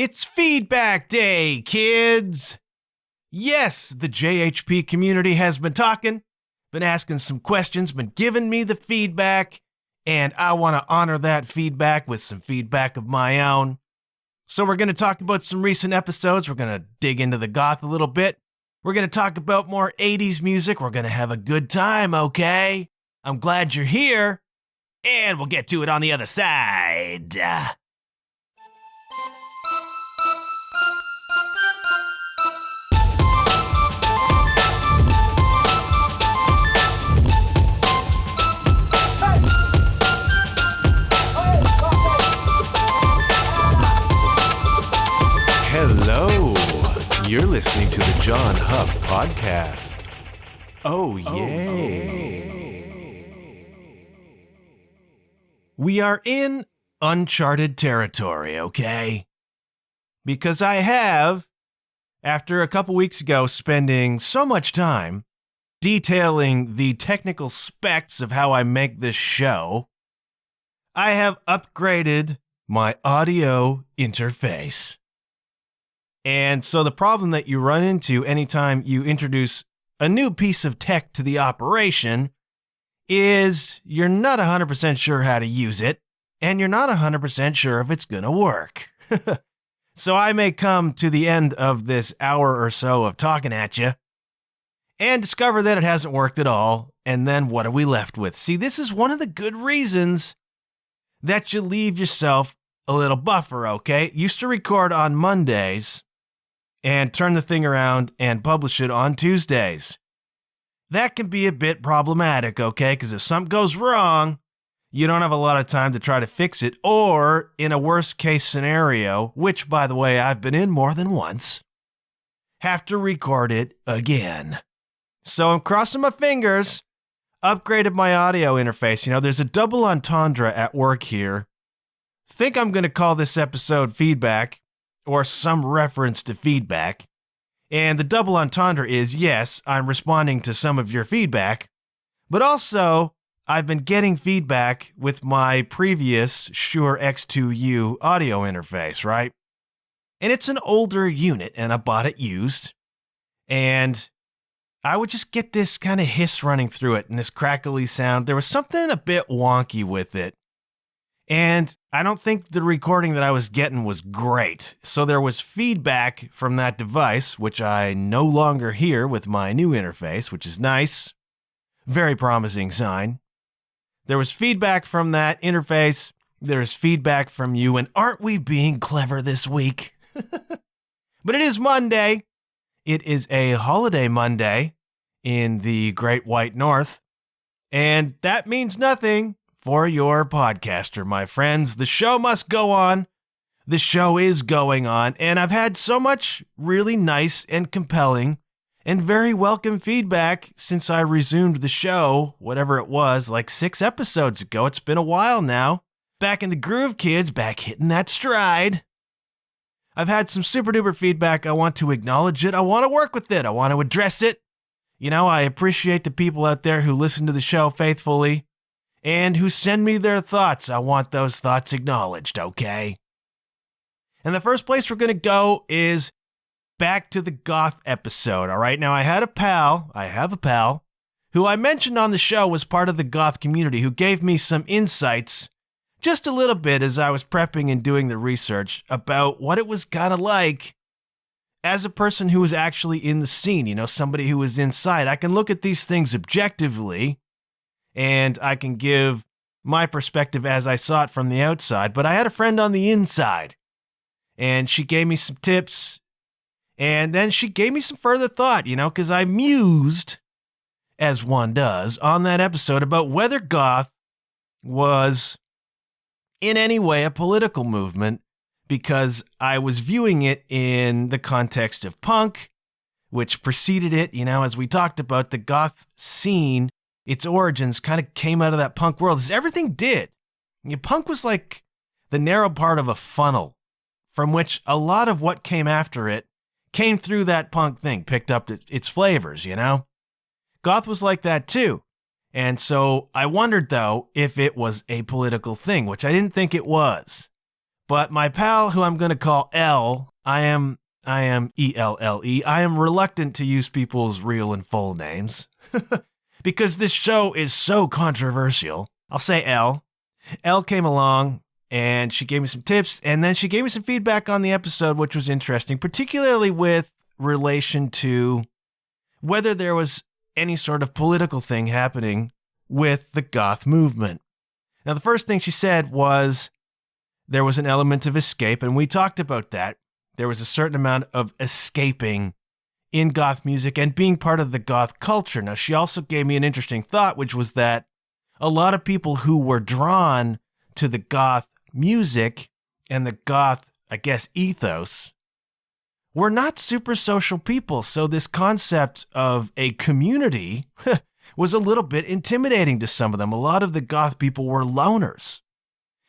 It's feedback day, kids! Yes, the JHP community has been talking, been asking some questions, been giving me the feedback, and I want to honor that feedback with some feedback of my own. So we're going to talk about some recent episodes. We're going to dig into the goth a little bit. We're going to talk about more 80s music. We're going to have a good time, okay? I'm glad you're here, and we'll get to it on the other side. Hello, you're listening to the John Huff Podcast. Oh, yay. We are in uncharted territory, okay? Because I have, after a couple weeks ago spending so much time detailing the technical specs of how I make this show, I have upgraded my audio interface. And so the problem that you run into anytime you introduce a new piece of tech to the operation is you're not 100% sure how to use it, and you're not 100% sure if it's going to work. So I may come to the end of this hour or so of talking at you and discover that it hasn't worked at all, and then what are we left with? See, this is one of the good reasons that you leave yourself a little buffer, okay? Used to record on Mondays and turn the thing around and publish it on Tuesdays. That can be a bit problematic, okay? Because if something goes wrong, you don't have a lot of time to try to fix it, or in a worst case scenario, which, by the way, I've been in more than once, have to record it again. So I'm crossing my fingers, upgraded my audio interface. You know, there's a double entendre at work here. Think I'm going to call this episode Feedback, or some reference to feedback. And the double entendre is, yes, I'm responding to some of your feedback, but also I've been getting feedback with my previous Shure X2U audio interface, right? And it's an older unit, and I bought it used, and I would just get this kind of hiss running through it and this crackly sound. There was something a bit wonky with it. And I don't think the recording that I was getting was great. So there was feedback from that device, which I no longer hear with my new interface, which is nice. Very promising sign. There was feedback from that interface. There's feedback from you. And aren't we being clever this week? But it is Monday. It is a holiday Monday in the Great White North. And that means nothing for your podcaster, my friends. The show must go on. The show is going on. And I've had so much really nice and compelling and very welcome feedback since I resumed the show, whatever it was, like 6 episodes ago. It's been a while now. Back in the groove, kids, back hitting that stride. I've had some super duper feedback. I want to acknowledge it. I want to work with it. I want to address it. You know, I appreciate the people out there who listen to the show faithfully and who send me their thoughts. I want those thoughts acknowledged, okay? And the first place we're going to go is back to the goth episode, all right? Now, I have a pal, who I mentioned on the show was part of the goth community, who gave me some insights, just a little bit as I was prepping and doing the research, about what it was kind of like as a person who was actually in the scene, you know, somebody who was inside. I can look at these things objectively, and I can give my perspective as I saw it from the outside. But I had a friend on the inside, and she gave me some tips, and then she gave me some further thought, you know, because I mused, as one does, on that episode about whether goth was in any way a political movement, because I was viewing it in the context of punk, which preceded it. You know, as we talked about, the goth scene, its origins kind of came out of that punk world, as everything did. You know, punk was like the narrow part of a funnel from which a lot of what came after it came through that punk thing, picked up its flavors, you know? Goth was like that too. And so I wondered, though, if it was a political thing, which I didn't think it was. But my pal, who I'm going to call L, I am ELLE. I am reluctant to use people's real and full names because this show is so controversial. I'll say L. L came along and she gave me some tips, and then she gave me some feedback on the episode, which was interesting, particularly with relation to whether there was any sort of political thing happening with the goth movement. Now, the first thing she said was there was an element of escape, and we talked about that. There was a certain amount of escaping in goth music and being part of the goth culture. Now, she also gave me an interesting thought, which was that a lot of people who were drawn to the goth music and the goth, I guess, ethos were not super social people. So this concept of a community was a little bit intimidating to some of them. A lot of the goth people were loners.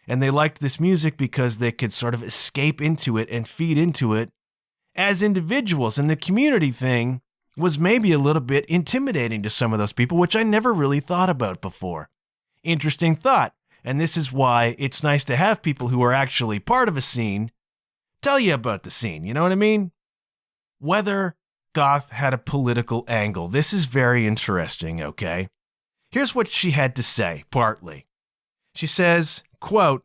And they liked this music because they could sort of escape into it and feed into it as individuals. And the community thing was maybe a little bit intimidating to some of those people, which I never really thought about before. Interesting thought. And this is why it's nice to have people who are actually part of a scene tell you about the scene. You know what I mean? Whether goth had a political angle. This is very interesting, okay? Here's what she had to say, partly. She says, quote,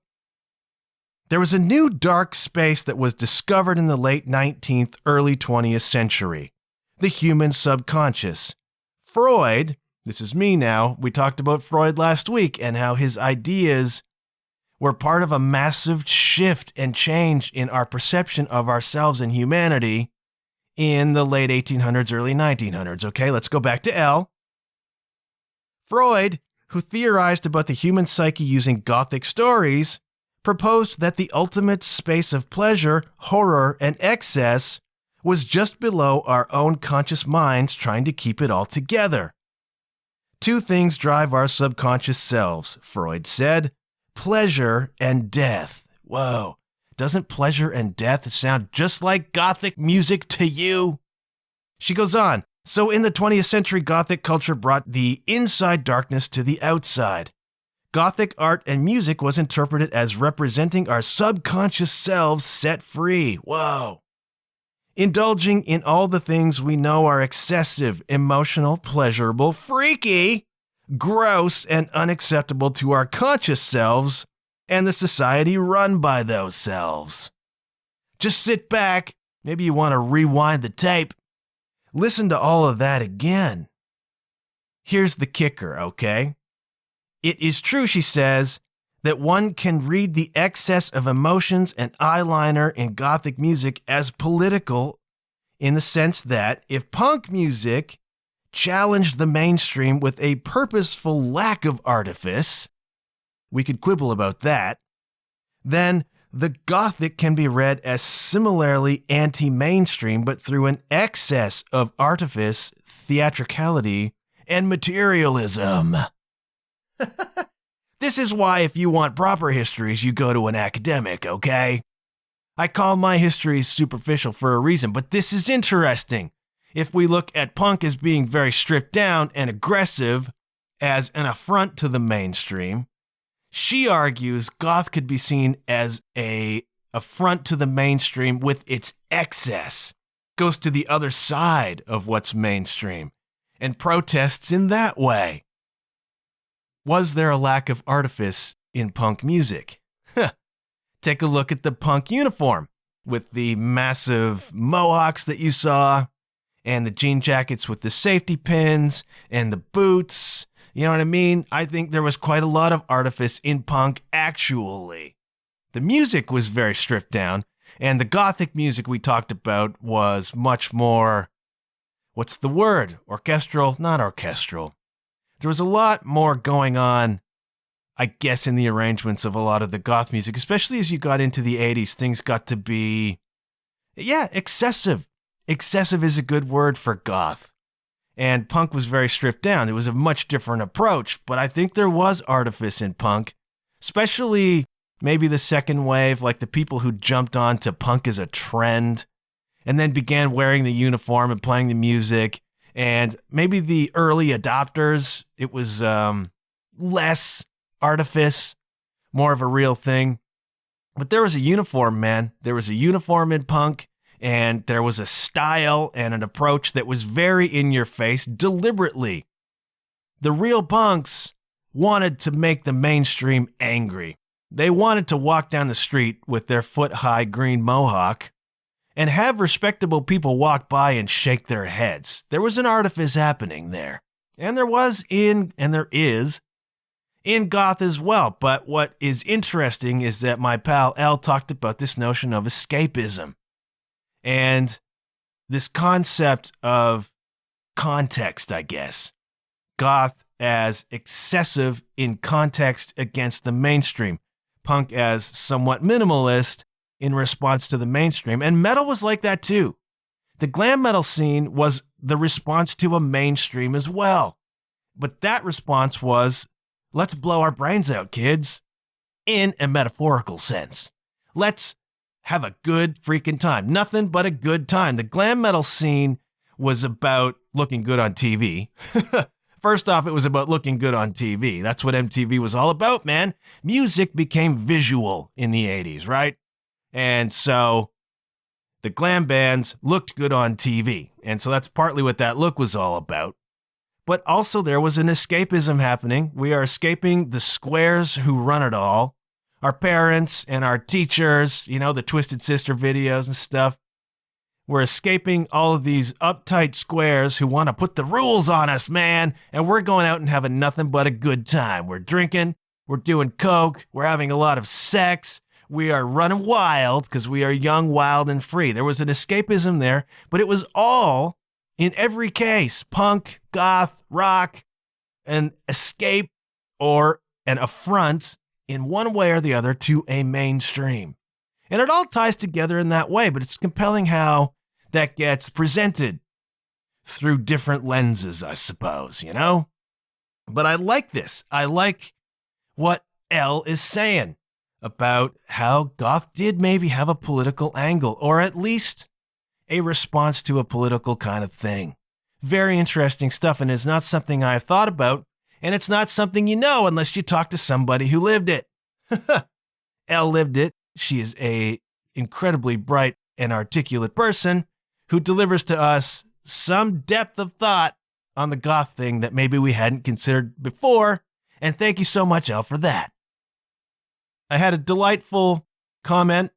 "There was a new dark space that was discovered in the late 19th, early 20th century, the human subconscious. Freud," this is me now, we talked about Freud last week and how his ideas were part of a massive shift and change in our perception of ourselves and humanity in the late 1800s, early 1900s. Okay, let's go back to L. Freud, who theorized about the human psyche using Gothic stories, proposed that the ultimate space of pleasure, horror, and excess was just below our own conscious minds trying to keep it all together. Two things drive our subconscious selves, Freud said, pleasure and death. Whoa, doesn't pleasure and death sound just like Gothic music to you? She goes on. So in the 20th century, Gothic culture brought the inside darkness to the outside. Gothic art and music was interpreted as representing our subconscious selves set free. Whoa. Indulging in all the things we know are excessive, emotional, pleasurable, freaky, gross, and unacceptable to our conscious selves and the society run by those selves. Just sit back. Maybe you want to rewind the tape. Listen to all of that again. Here's the kicker, okay? It is true, she says, that one can read the excess of emotions and eyeliner in Gothic music as political in the sense that if punk music challenged the mainstream with a purposeful lack of artifice, we could quibble about that, then the Gothic can be read as similarly anti-mainstream, but through an excess of artifice, theatricality, and materialism. This is why if you want proper histories, you go to an academic, okay? I call my histories superficial for a reason, but this is interesting. If we look at punk as being very stripped down and aggressive as an affront to the mainstream, she argues goth could be seen as an affront to the mainstream with its excess, goes to the other side of what's mainstream, and protests in that way. Was there a lack of artifice in punk music? Take a look at the punk uniform with the massive mohawks that you saw, and the jean jackets with the safety pins, and the boots. You know what I mean? I think there was quite a lot of artifice in punk, actually. The music was very stripped down, and the Gothic music we talked about was much more, what's the word? Orchestral? Not orchestral. There was a lot more going on, I guess, in the arrangements of a lot of the goth music, especially as you got into the 80s. Things got to be, excessive. Excessive is a good word for goth. And punk was very stripped down. It was a much different approach, but I think there was artifice in punk, especially maybe the second wave, like the people who jumped on to punk as a trend and then began wearing the uniform and playing the music. And maybe the early adopters, it was less artifice, more of a real thing. But there was a uniform, man. There was a uniform in punk, and there was a style and an approach that was very in your face deliberately. The real punks wanted to make the mainstream angry. They wanted to walk down the street with their foot-high green mohawk and have respectable people walk by and shake their heads. There was an artifice happening there. And there is in goth as well. But what is interesting is that my pal L talked about this notion of escapism and this concept of context, I guess. Goth as excessive in context against the mainstream. Punk as somewhat minimalist in response to the mainstream. And metal was like that too. The glam metal scene was the response to a mainstream as well. But that response was, let's blow our brains out, kids, in a metaphorical sense. Let's have a good freaking time. Nothing but a good time. The glam metal scene was about looking good on TV. First off, it was about looking good on TV. That's what MTV was all about, man. Music became visual in the 80s, right? And so the glam bands looked good on TV. And so that's partly what that look was all about. But also there was an escapism happening. We are escaping the squares who run it all. Our parents and our teachers, you know, the Twisted Sister videos and stuff. We're escaping all of these uptight squares who want to put the rules on us, man. And we're going out and having nothing but a good time. We're drinking, we're doing coke, we're having a lot of sex. We are running wild because we are young, wild, and free. There was an escapism there, but it was all, in every case, punk, goth, rock, an escape or an affront in one way or the other to a mainstream. And it all ties together in that way, but it's compelling how that gets presented through different lenses, I suppose, you know? But I like this. I like what L is saying about how goth did maybe have a political angle, or at least a response to a political kind of thing. Very interesting stuff, and it's not something I've thought about, and it's not something you know unless you talk to somebody who lived it. Elle lived it. She is a incredibly bright and articulate person who delivers to us some depth of thought on the goth thing that maybe we hadn't considered before, and thank you so much, Elle, for that. I had a delightful comment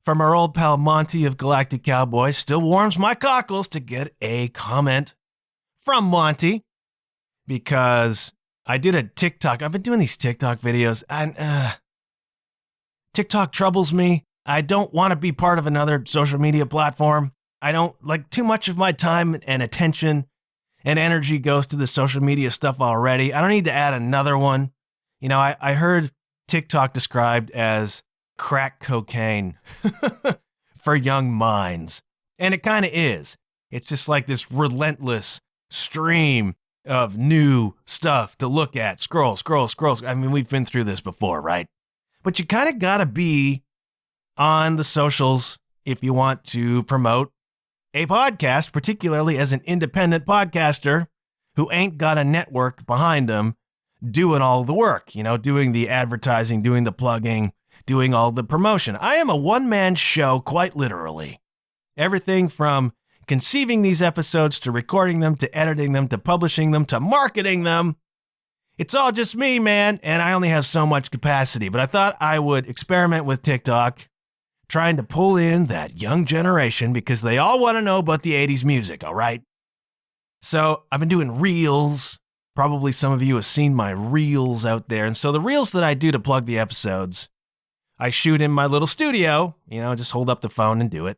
from our old pal Monty of Galactic Cowboys. Still warms my cockles to get a comment from Monty because I did a TikTok. I've been doing these TikTok videos, and TikTok troubles me. I don't want to be part of another social media platform. I don't like too much of my time and attention and energy goes to the social media stuff already. I don't need to add another one. You know, I heard TikTok described as crack cocaine for young minds. And it kind of is. It's just like this relentless stream of new stuff to look at. Scroll. I mean, we've been through this before, right? But you kind of got to be on the socials if you want to promote a podcast, particularly as an independent podcaster who ain't got a network behind them doing all the work, you know, doing the advertising, doing the plugging, doing all the promotion. I am a one-man show, quite literally. Everything from conceiving these episodes to recording them to editing them to publishing them to marketing them. It's all just me, man, and I only have so much capacity. But I thought I would experiment with TikTok, trying to pull in that young generation because they all want to know about the 80s music, all right? So I've been doing reels. Probably some of you have seen my reels out there. And so the reels that I do to plug the episodes, I shoot in my little studio, you know, just hold up the phone and do it.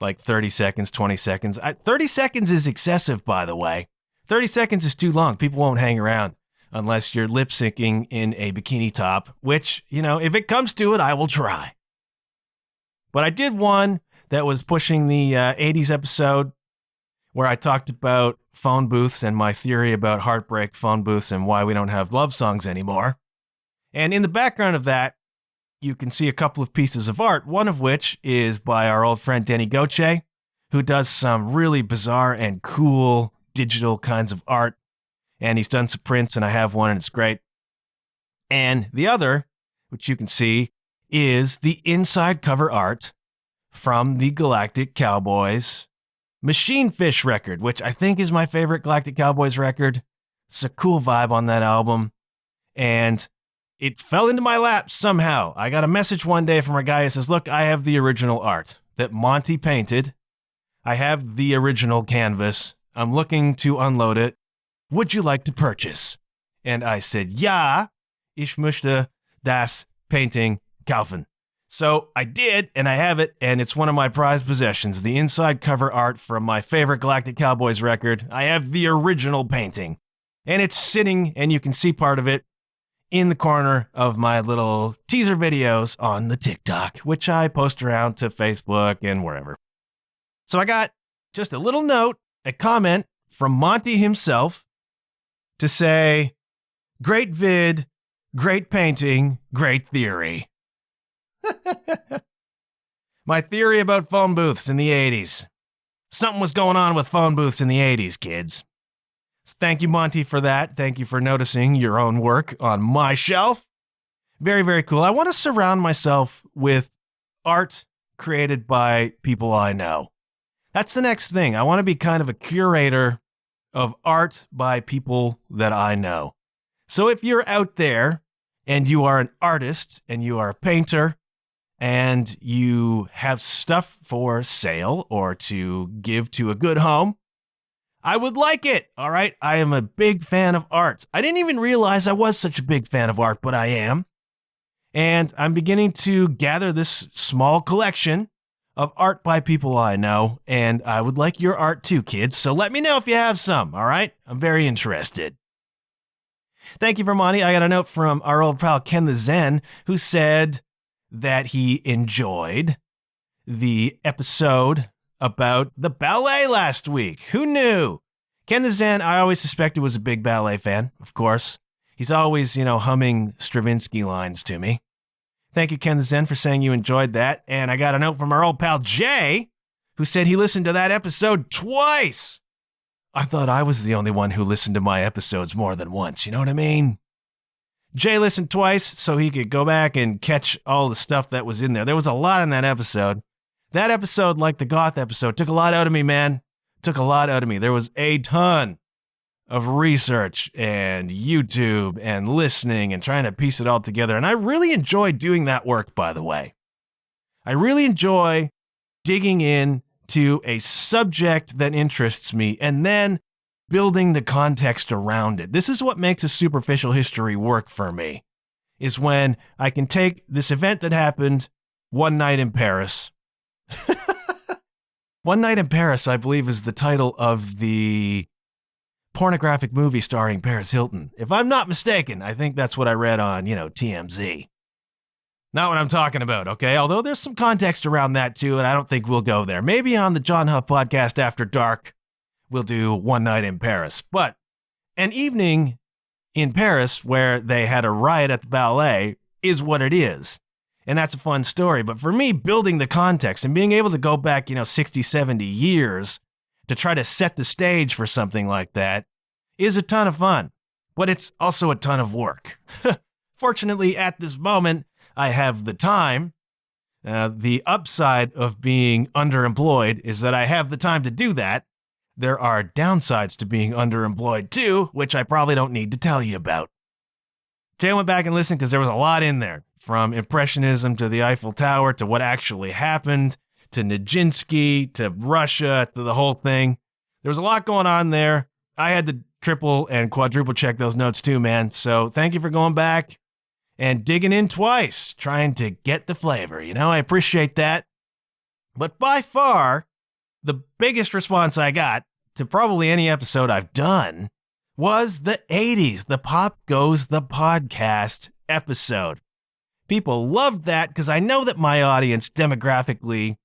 Like 30 seconds, 20 seconds. 30 seconds is excessive, by the way. 30 seconds is too long. People won't hang around unless you're lip syncing in a bikini top, which, you know, if it comes to it, I will try. But I did one that was pushing the 80s episode where I talked about phone booths and my theory about heartbreak phone booths and why we don't have love songs anymore. And in the background of that, you can see a couple of pieces of art, one of which is by our old friend Denny Goche, who does some really bizarre and cool digital kinds of art. And he's done some prints, and I have one, and it's great. And the other, which you can see, is the inside cover art from the Galactic Cowboys Machine Fish record, which I think is my favorite Galactic Cowboys record. It's a cool vibe on that album. And it fell into my lap somehow. I got a message one day from a guy who says, look, I have the original art that Monty painted. I have the original canvas. I'm looking to unload it. Would you like to purchase? And I said, ja, ich möchte das Painting kaufen. So I did, and I have it, and it's one of my prized possessions, the inside cover art from my favorite Galactic Cowboys record. I have the original painting, and it's sitting, and you can see part of it in the corner of my little teaser videos on the TikTok, which I post around to Facebook and wherever. So I got just a little note, a comment from Monty himself to say, great vid, great painting, great theory. My theory about phone booths in the 80s. Something was going on with phone booths in the 80s, kids. So thank you, Monty, for that. Thank you for noticing your own work on my shelf. Very, very cool. I want to surround myself with art created by people I know. That's the next thing. I want to be kind of a curator of art by people that I know. So if you're out there and you are an artist and you are a painter and you have stuff for sale or to give to a good home, I would like it. All right. I am a big fan of art. I didn't even realize I was such a big fan of art, but I am. And I'm beginning to gather this small collection of art by people I know. And I would like your art too, kids. So let me know if you have some. All right. I'm very interested. Thank you for Monty. I got a note from our old pal Ken the Zen, who said that he enjoyed the episode about the ballet last week. Who knew? Ken the Zen, I always suspected, was a big ballet fan, of course. He's always, humming Stravinsky lines to me. Thank you, Ken the Zen, for saying you enjoyed that. And I got a note from our old pal Jay, who said he listened to that episode twice. I thought I was the only one who listened to my episodes more than once, you know what I mean? Jay listened twice so he could go back and catch all the stuff that was in there. There was a lot in that episode. That episode, like the goth episode, took a lot out of me, man. Took a lot out of me. There was a ton of research and YouTube and listening and trying to piece it all together. And I really enjoy doing that work, by the way. I really enjoy digging in to a subject that interests me and then building the context around it. This is what makes a superficial history work for me, is when I can take this event that happened one night in Paris. One Night in Paris, I believe, is the title of the pornographic movie starring Paris Hilton. If I'm not mistaken, I think that's what I read on, TMZ. Not what I'm talking about, okay? Although there's some context around that too, and I don't think we'll go there. Maybe on the John Huff podcast After Dark, we'll do One Night in Paris. But an evening in Paris where they had a riot at the ballet is what it is. And that's a fun story. But for me, building the context and being able to go back, 60, 70 years to try to set the stage for something like that is a ton of fun. But it's also a ton of work. Fortunately, at this moment, I have the time. The upside of being underemployed is that I have the time to do that. There are downsides to being underemployed too, which I probably don't need to tell you about. Jay went back and listened because there was a lot in there. From Impressionism to the Eiffel Tower to what actually happened to Nijinsky to Russia to the whole thing. There was a lot going on there. I had to triple and quadruple check those notes too, man. So thank you for going back and digging in twice, trying to get the flavor. I appreciate that. But by far, the biggest response I got to probably any episode I've done was the 80s, the Pop Goes the Podcast episode. People loved that because I know that my audience demographically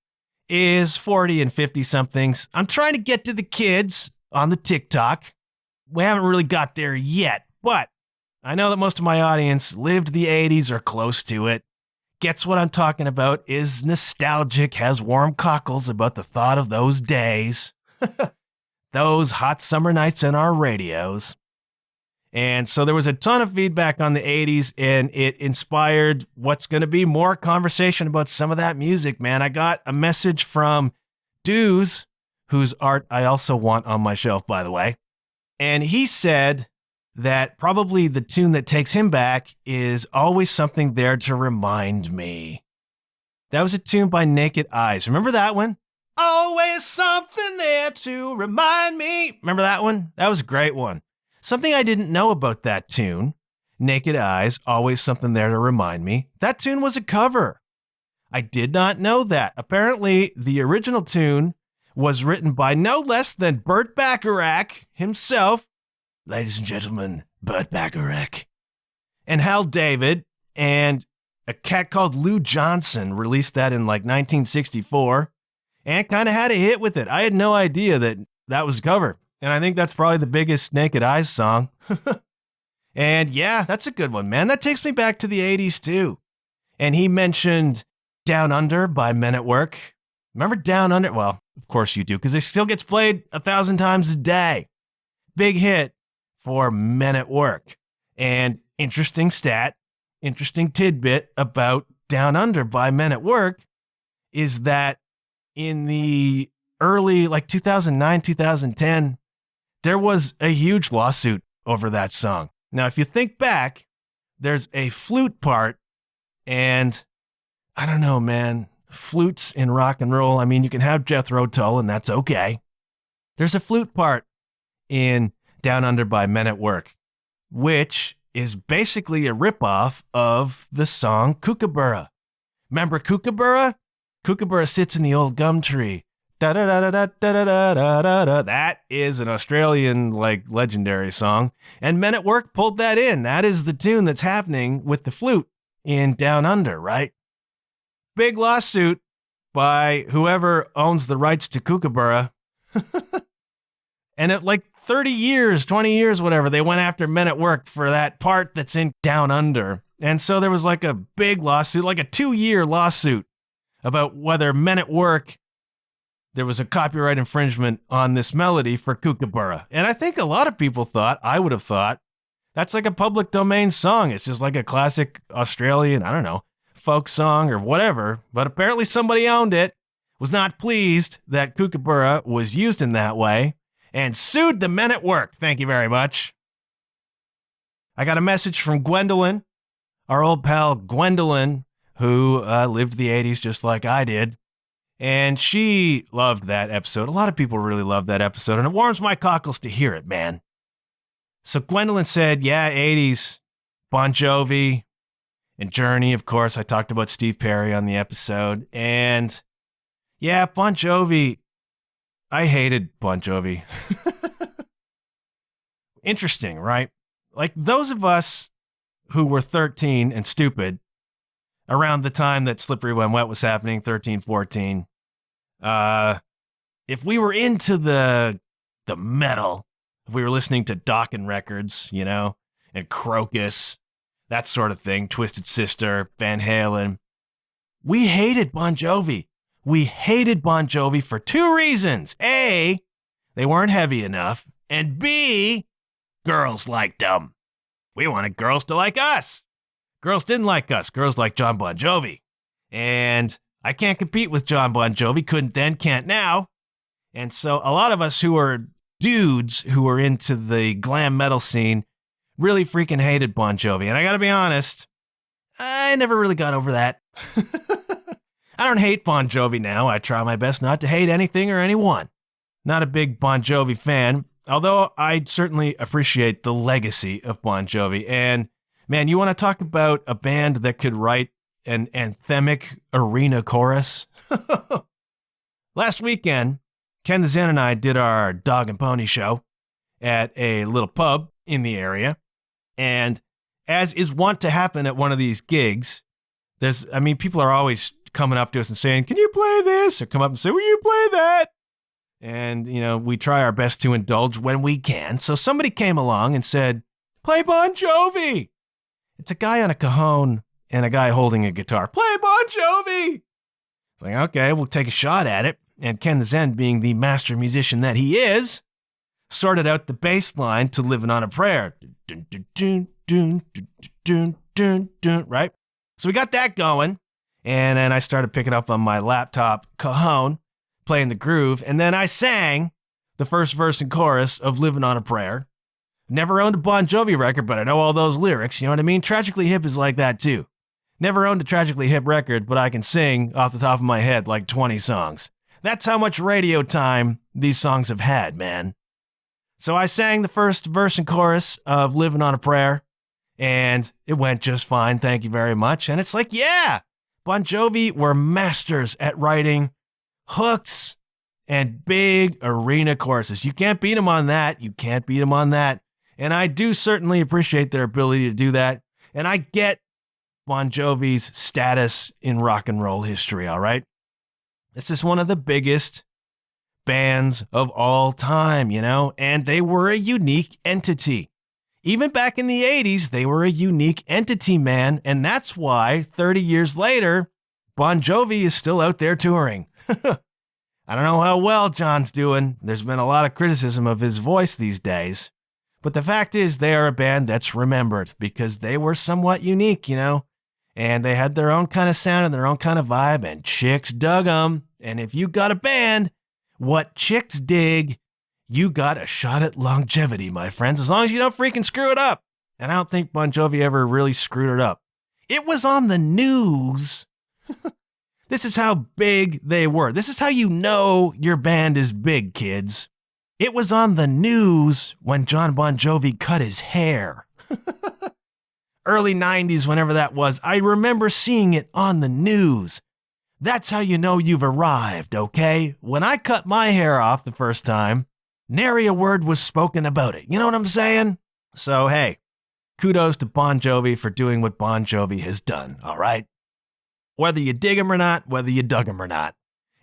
is 40 and 50 somethings. I'm trying to get to the kids on the TikTok. We haven't really got there yet, but I know that most of my audience lived the 80s or close to it. Gets what I'm talking about, is nostalgic, has warm cockles about the thought of those days. Those hot summer nights in our radios. And so there was a ton of feedback on the 80s, and it inspired what's going to be more conversation about some of that music, man. I got a message from Dooz, whose art I also want on my shelf, by the way. And he said that probably the tune that takes him back is Always Something There to Remind Me. That was a tune by Naked Eyes. Remember that one? Always something there to remind me. Remember that one? That was a great one. Something I didn't know about that tune, Naked Eyes, Always Something There to Remind Me. That tune was a cover. I did not know that. Apparently, the original tune was written by no less than Burt Bacharach himself. Ladies and gentlemen, Burt Bacharach. And Hal David, and a cat called Lou Johnson released that in like 1964 and kind of had a hit with it. I had no idea that that was a cover. And I think that's probably the biggest Naked Eyes song. And yeah, that's a good one, man. That takes me back to the 80s too. And he mentioned Down Under by Men at Work. Remember Down Under? Well, of course you do, because it still gets played 1,000 times a day. Big hit for Men at Work. And interesting stat, interesting tidbit about Down Under by Men at Work is that in the early, like 2009, 2010, there was a huge lawsuit over that song. Now, if you think back, there's a flute part, and I don't know, man, flutes in rock and roll. I mean, you can have Jethro Tull, and that's okay. There's a flute part in Down Under by Men at Work, which is basically a ripoff of the song Kookaburra. Remember Kookaburra? Kookaburra sits in the old gum tree. Da da da da da da da da da. That is an Australian like legendary song, and Men at Work pulled that in. That is the tune that's happening with the flute in Down Under, right? Big lawsuit by whoever owns the rights to Kookaburra, and at like 30 years, 20 years, whatever, they went after Men at Work for that part that's in Down Under, and so there was like a big lawsuit, like a 2-year lawsuit about whether Men at Work, there was a copyright infringement on this melody for Kookaburra. And I think a lot of people thought, I would have thought, that's like a public domain song. It's just like a classic Australian, I don't know, folk song or whatever. But apparently somebody owned it, was not pleased that Kookaburra was used in that way, and sued the Men at Work. Thank you very much. I got a message from Gwendolyn, our old pal Gwendolyn, who lived the 80s just like I did. And she loved that episode. A lot of people really loved that episode, and it warms my cockles to hear it, man. So Gwendolyn said, yeah, 80s, Bon Jovi, and Journey, of course. I talked about Steve Perry on the episode. And yeah, Bon Jovi, I hated Bon Jovi. Interesting, right? Like those of us who were 13 and stupid around the time that Slippery When Wet was happening, 13, 14, if we were into the metal, if we were listening to Dokken records, you know, and Crocus, that sort of thing, Twisted Sister, Van Halen, we hated Bon Jovi. We hated Bon Jovi for 2 reasons. A, they weren't heavy enough, and B, girls liked them. We wanted girls to like us. Girls didn't like us. Girls liked John Bon Jovi. And I can't compete with John Bon Jovi. Couldn't then, can't now. And so a lot of us who are dudes who are into the glam metal scene really freaking hated Bon Jovi. And I gotta be honest, I never really got over that. I don't hate Bon Jovi now. I try my best not to hate anything or anyone. Not a big Bon Jovi fan, although I certainly appreciate the legacy of Bon Jovi. And man, you want to talk about a band that could write an anthemic arena chorus? Last weekend, Ken the Zen and I did our dog and pony show at a little pub in the area. And as is wont to happen at one of these gigs, people are always coming up to us and saying, can you play this? Or come up and say, will you play that? And, you know, we try our best to indulge when we can. So somebody came along and said, play Bon Jovi. It's a guy on a cajon and a guy holding a guitar. Play Bon Jovi! It's like, okay, we'll take a shot at it. And Ken the Zen, being the master musician that he is, sorted out the bass line to Living on a Prayer. Dun, dun, dun, dun, dun, dun, dun, dun, right? So we got that going, and then I started picking up on my laptop cajon, playing the groove, and then I sang the first verse and chorus of Living on a Prayer. Never owned a Bon Jovi record, but I know all those lyrics, you know what I mean? Tragically Hip is like that too. Never owned a Tragically Hip record, but I can sing off the top of my head like 20 songs. That's how much radio time these songs have had, man. So I sang the first verse and chorus of Living on a Prayer, and it went just fine, thank you very much. And it's like, yeah, Bon Jovi were masters at writing hooks and big arena choruses. You can't beat them on that. You can't beat them on that. And I do certainly appreciate their ability to do that. And I get Bon Jovi's status in rock and roll history, all right? This is one of the biggest bands of all time, you know? And they were a unique entity. Even back in the 80s, they were a unique entity, man. And that's why 30 years later, Bon Jovi is still out there touring. I don't know how well John's doing. There's been a lot of criticism of his voice these days. But the fact is, they are a band that's remembered because they were somewhat unique, you know? And they had their own kind of sound and their own kind of vibe, and chicks dug them. And if you got a band, what chicks dig, you got a shot at longevity, my friends, as long as you don't freaking screw it up. And I don't think Bon Jovi ever really screwed it up. It was on the news. This is how big they were. This is how you know your band is big, kids. It was on the news when John Bon Jovi cut his hair. Early 90s, whenever that was, I remember seeing it on the news. That's how you know you've arrived, okay? When I cut my hair off the first time, nary a word was spoken about it. You know what I'm saying? So, hey, kudos to Bon Jovi for doing what Bon Jovi has done, all right? Whether you dig him or not, whether you dug him or not.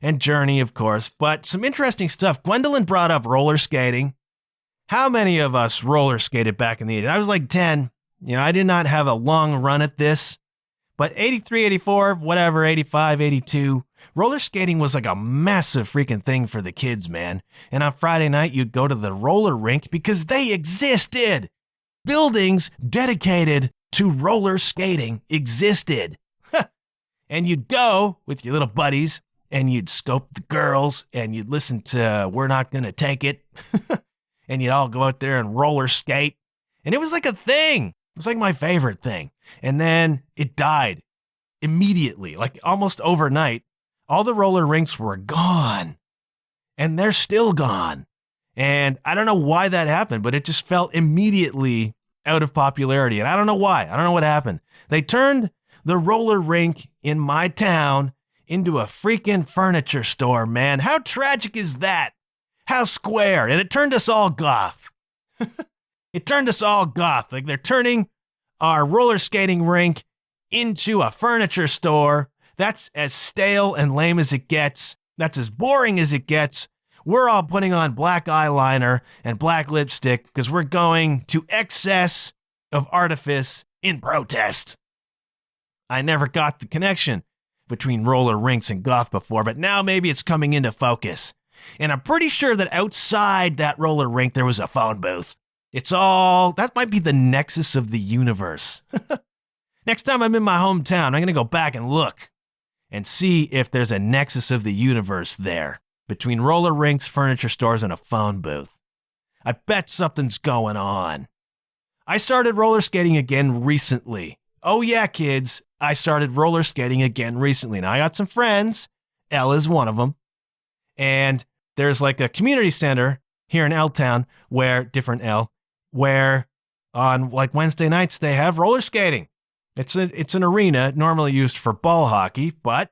And Journey, of course, but some interesting stuff. Gwendolyn brought up roller skating. How many of us roller skated back in the 80s? I was like 10. You know, I did not have a long run at this. But 83, 84, whatever, 85, 82, roller skating was like a massive freaking thing for the kids, man. And on Friday night, you'd go to the roller rink because they existed. Buildings dedicated to roller skating existed. And you'd go with your little buddies, and you'd scope the girls, and you'd listen to We're Not Gonna Take It. And you'd all go out there and roller skate. And it was like a thing. It was like my favorite thing. And then it died immediately, like almost overnight. All the roller rinks were gone. And they're still gone. And I don't know why that happened, but it just fell immediately out of popularity. And I don't know why. I don't know what happened. They turned the roller rink in my town into a freaking furniture store, man. How tragic is that? How square. And it turned us all goth. It turned us all goth. Like they're turning our roller skating rink into a furniture store. That's as stale and lame as it gets. That's as boring as it gets. We're all putting on black eyeliner and black lipstick because we're going to excess of Artifice in protest. I never got the connection between roller rinks and goth before, but now maybe it's coming into focus. And I'm pretty sure that outside that roller rink, there was a phone booth. That might be the nexus of the universe. Next time I'm in my hometown, I'm going to go back and look and see if there's a nexus of the universe there between roller rinks, furniture stores, and a phone booth. I bet something's going on. I started roller skating again recently. Oh yeah, kids, I started roller skating again recently. Now I got some friends. Elle is one of them. And there's like a community center here in L-Town where on like Wednesday nights they have roller skating. It's an arena normally used for ball hockey, but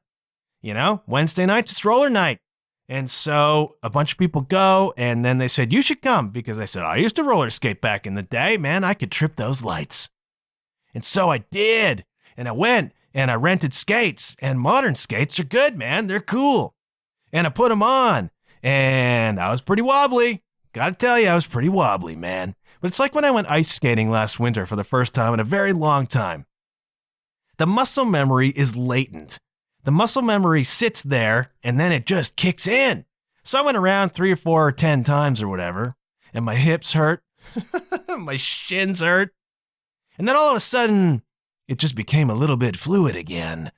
you know, Wednesday nights it's roller night. And so a bunch of people go, and then they said, you should come, because I said, I used to roller skate back in the day, man, I could trip those lights. And so I did, and I went, and I rented skates, and modern skates are good, man, they're cool. And I put them on, and I was pretty wobbly. Gotta tell you, I was pretty wobbly, man. But it's like when I went ice skating last winter for the first time in a very long time. The muscle memory is latent. The muscle memory sits there, and then it just kicks in. So I went around 3 or 4 or 10 times or whatever, and my hips hurt. My shins hurt. And then all of a sudden, it just became a little bit fluid again.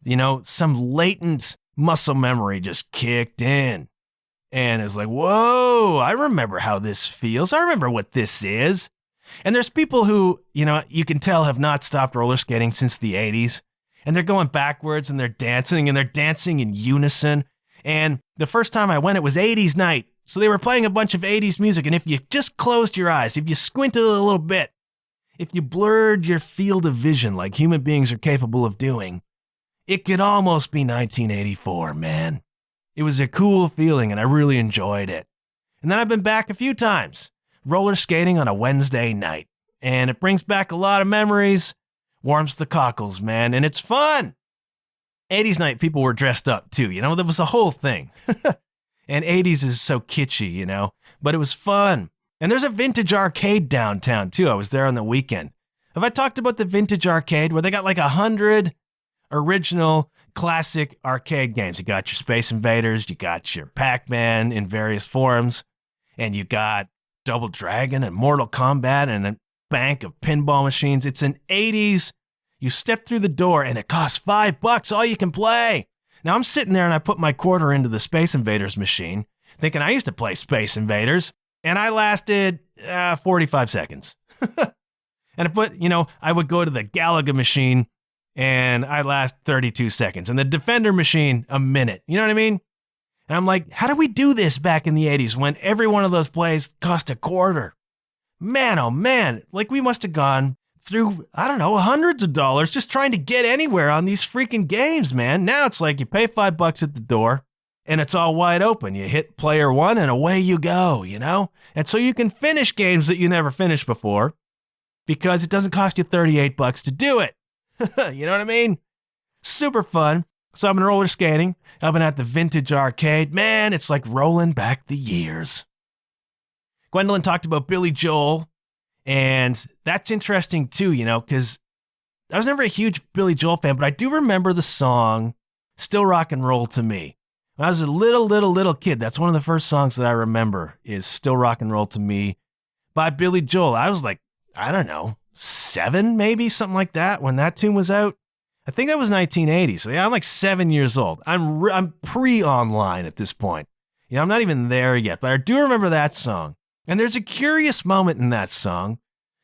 You know, some latent muscle memory just kicked in. And it's like, whoa, I remember how this feels. I remember what this is. And there's people who, you know, you can tell have not stopped roller skating since the 80s. And they're going backwards and they're dancing in unison. And the first time I went, it was 80s night. So they were playing a bunch of 80s music. And if you just closed your eyes, if you squinted a little bit, if you blurred your field of vision like human beings are capable of doing, it could almost be 1984, man. It was a cool feeling and I really enjoyed it. And then I've been back a few times, roller skating on a Wednesday night. And it brings back a lot of memories, warms the cockles, man, and it's fun. 80s night, people were dressed up too, you know, there was a whole thing. And 80s is so kitschy, you know, but it was fun. And there's a vintage arcade downtown too. I was there on the weekend. Have I talked about the vintage arcade where they got like 100 original classic arcade games? You got your Space Invaders, you got your Pac-Man in various forms, and you got Double Dragon and Mortal Kombat and a bank of pinball machines. It's an 80s. You step through the door and it costs $5, all you can play. Now I'm sitting there and I put my quarter into the Space Invaders machine, thinking I used to play Space Invaders, and I lasted 45 seconds. And I would go to the Galaga machine and I last 32 seconds. And the Defender machine, a minute. You know what I mean? And I'm like, how did we do this back in the 80s when every one of those plays cost $0.25? Man, oh man, like we must have gone through, I don't know, hundreds of dollars just trying to get anywhere on these freaking games, man. Now it's like you pay $5 at the door and it's all wide open. You hit player one and away you go, you know? And so you can finish games that you never finished before because it doesn't cost you $38 to do it. You know what I mean? Super fun. So I've been roller skating. I've been at the vintage arcade. Man, it's like rolling back the years. Gwendolyn talked about Billy Joel, and that's interesting too, you know, because I was never a huge Billy Joel fan, but I do remember the song Still Rock and Roll to Me. When I was a little kid, that's one of the first songs that I remember is Still Rock and Roll to Me by Billy Joel. I was like, I don't know, 7 maybe, something like that when that tune was out. I think that was 1980. So yeah, I'm like 7 years old. I'm pre-online at this point. You know, I'm not even there yet, but I do remember that song. And there's a curious moment in that song.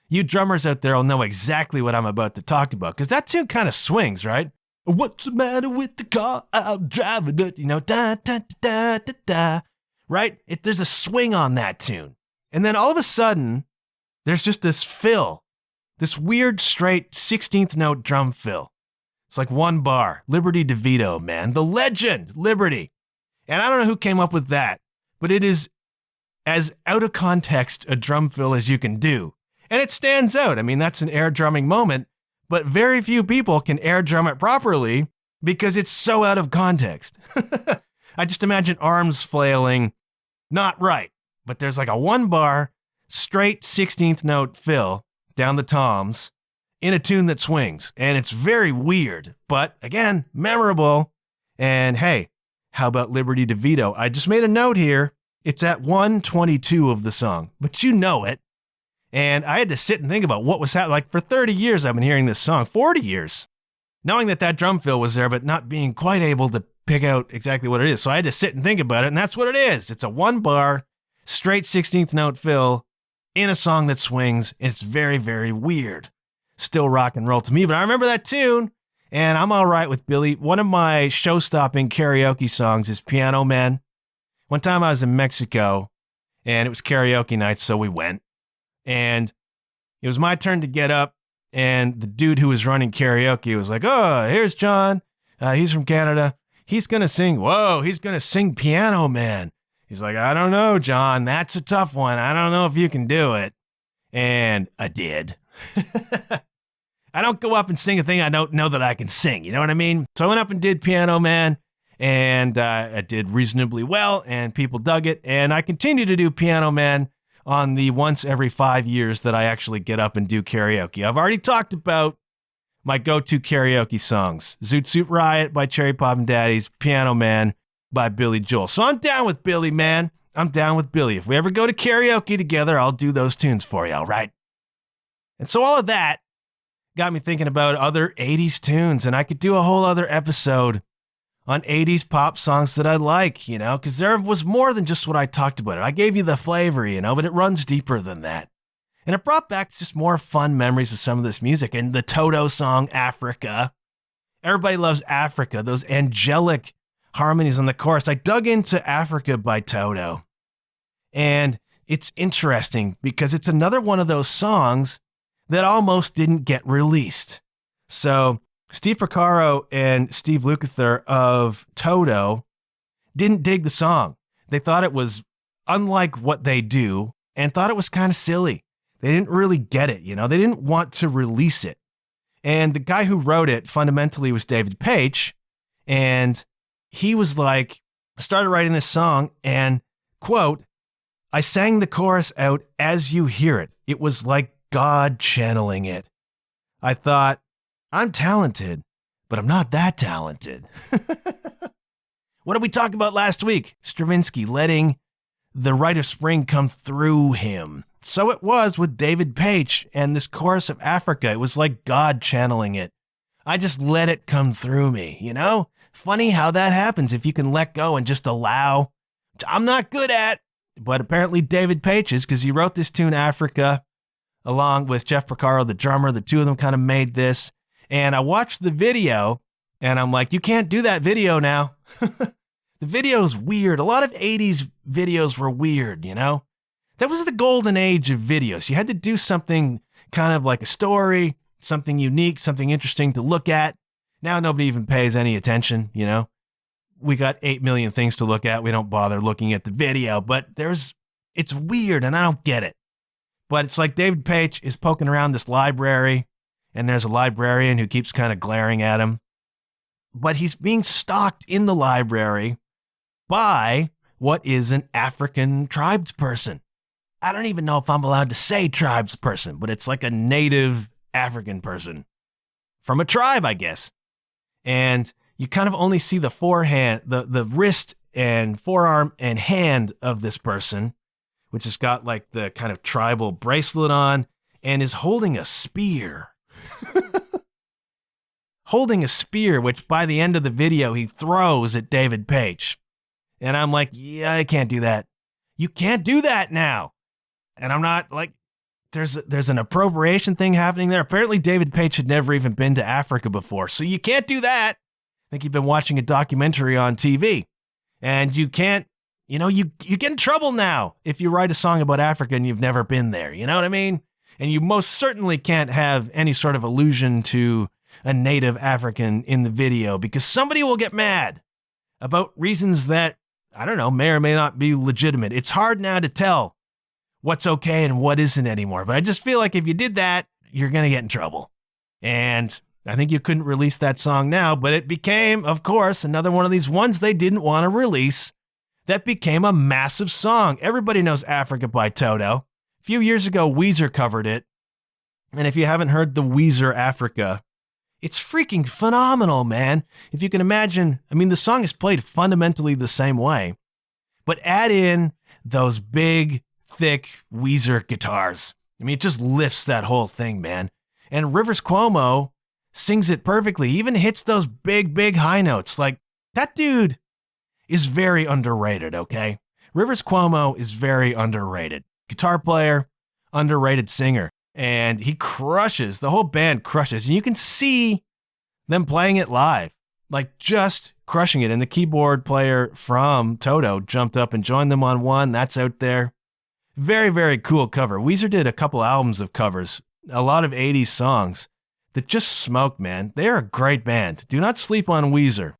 You drummers out there will know exactly what I'm about to talk about, because that tune kind of swings, right? What's the matter with the car? I'm driving it, you know, da da da da da, right? There's a swing on that tune. And then all of a sudden, there's just this fill, this weird straight 16th note drum fill. It's like one bar. Liberty DeVito, man. The legend, Liberty. And I don't know who came up with that, but it is as out of context a drum fill as you can do. And it stands out. I mean, that's an air drumming moment, but very few people can air drum it properly because it's so out of context. I just imagine arms flailing, not right, but there's like a one bar, straight 16th note fill down the toms in a tune that swings. And it's very weird, but again, memorable. And hey, how about Liberty DeVito? I just made a note here. It's at 1:22 of the song, but you know it. And I had to sit and think about what was happening. Like for 30 years, I've been hearing this song, 40 years, knowing that drum fill was there, but not being quite able to pick out exactly what it is. So I had to sit and think about it, and that's what it is. It's a one bar, straight 16th note fill in a song that swings. It's very, very weird. Still rock and roll to me, but I remember that tune, and I'm all right with Billy. One of my show-stopping karaoke songs is Piano Man. One time I was in Mexico, and it was karaoke night, so we went. And it was my turn to get up, and the dude who was running karaoke was like, oh, here's John. He's from Canada. He's going to sing. Whoa, he's going to sing Piano Man. He's like, I don't know, John. That's a tough one. I don't know if you can do it. And I did. I don't go up and sing a thing I don't know that I can sing. You know what I mean? So I went up and did Piano Man. And I did reasonably well, and people dug it. And I continue to do Piano Man on the once every 5 years that I actually get up and do karaoke. I've already talked about my go-to karaoke songs. Zoot Suit Riot by Cherry Poppin' Daddies, Piano Man by Billy Joel. So I'm down with Billy, man. I'm down with Billy. If we ever go to karaoke together, I'll do those tunes for you, all right? And so all of that got me thinking about other 80s tunes, and I could do a whole other episode on 80s pop songs that I like, because there was more than just what I talked about. I gave you the flavor, but it runs deeper than that. And it brought back just more fun memories of some of this music. And the Toto song, Africa. Everybody loves Africa, those angelic harmonies on the chorus. I dug into Africa by Toto. And it's interesting because it's another one of those songs that almost didn't get released. So Steve Porcaro and Steve Lukather of Toto didn't dig the song. They thought it was unlike what they do and thought it was kind of silly. They didn't really get it, They didn't want to release it. And the guy who wrote it fundamentally was David Paich. And he was like, started writing this song and, quote, I sang the chorus out as you hear it. It was like God channeling it. I thought, I'm talented, but I'm not that talented. What did we talk about last week? Stravinsky letting the rite of spring come through him. So it was with David Paich and this chorus of Africa. It was like God channeling it. I just let it come through me, Funny how that happens if you can let go and just allow. Which I'm not good at, but apparently David Paich is, because he wrote this tune, Africa, along with Jeff Porcaro, the drummer. The two of them kind of made this. And I watched the video, and I'm like, you can't do that video now. The video's weird. A lot of 80s videos were weird, That was the golden age of videos. You had to do something kind of like a story, something unique, something interesting to look at. Now nobody even pays any attention, We got 8 million things to look at. We don't bother looking at the video, but it's weird, and I don't get it. But it's like David Paich is poking around this library, and there's a librarian who keeps kind of glaring at him. But he's being stalked in the library by what is an African tribesperson. I don't even know if I'm allowed to say tribesperson, but it's like a native African person from a tribe, I guess. And you kind of only see the forehand, the wrist and forearm and hand of this person, which has got like the kind of tribal bracelet on and is holding a spear. Holding a spear, which by the end of the video, he throws at David Paich. And I'm like, yeah, I can't do that. You can't do that now. And I'm not like, there's an appropriation thing happening there. Apparently David Paich had never even been to Africa before. So you can't do that. I think you've been watching a documentary on TV. And you can't, you get in trouble now if you write a song about Africa and you've never been there. You know what I mean? And you most certainly can't have any sort of allusion to a native African in the video, because somebody will get mad about reasons that, I don't know, may or may not be legitimate. It's hard now to tell what's okay and what isn't anymore. But I just feel like if you did that, you're going to get in trouble. And I think you couldn't release that song now, but it became, of course, another one of these ones they didn't want to release that became a massive song. Everybody knows Africa by Toto. A few years ago, Weezer covered it. And if you haven't heard the Weezer Africa, it's freaking phenomenal, man. If you can imagine, the song is played fundamentally the same way, but add in those big, thick Weezer guitars. It just lifts that whole thing, man. And Rivers Cuomo sings it perfectly. He even hits those big, big high notes. Like, that dude is very underrated, okay? Rivers Cuomo is very underrated. Guitar player, underrated singer. And he crushes, the whole band crushes. And you can see them playing it live, like just crushing it. And the keyboard player from Toto jumped up and joined them on one. That's out there. Very, very cool cover. Weezer did a couple albums of covers, a lot of 80s songs that just smoke, man. They're a great band. Do not sleep on Weezer,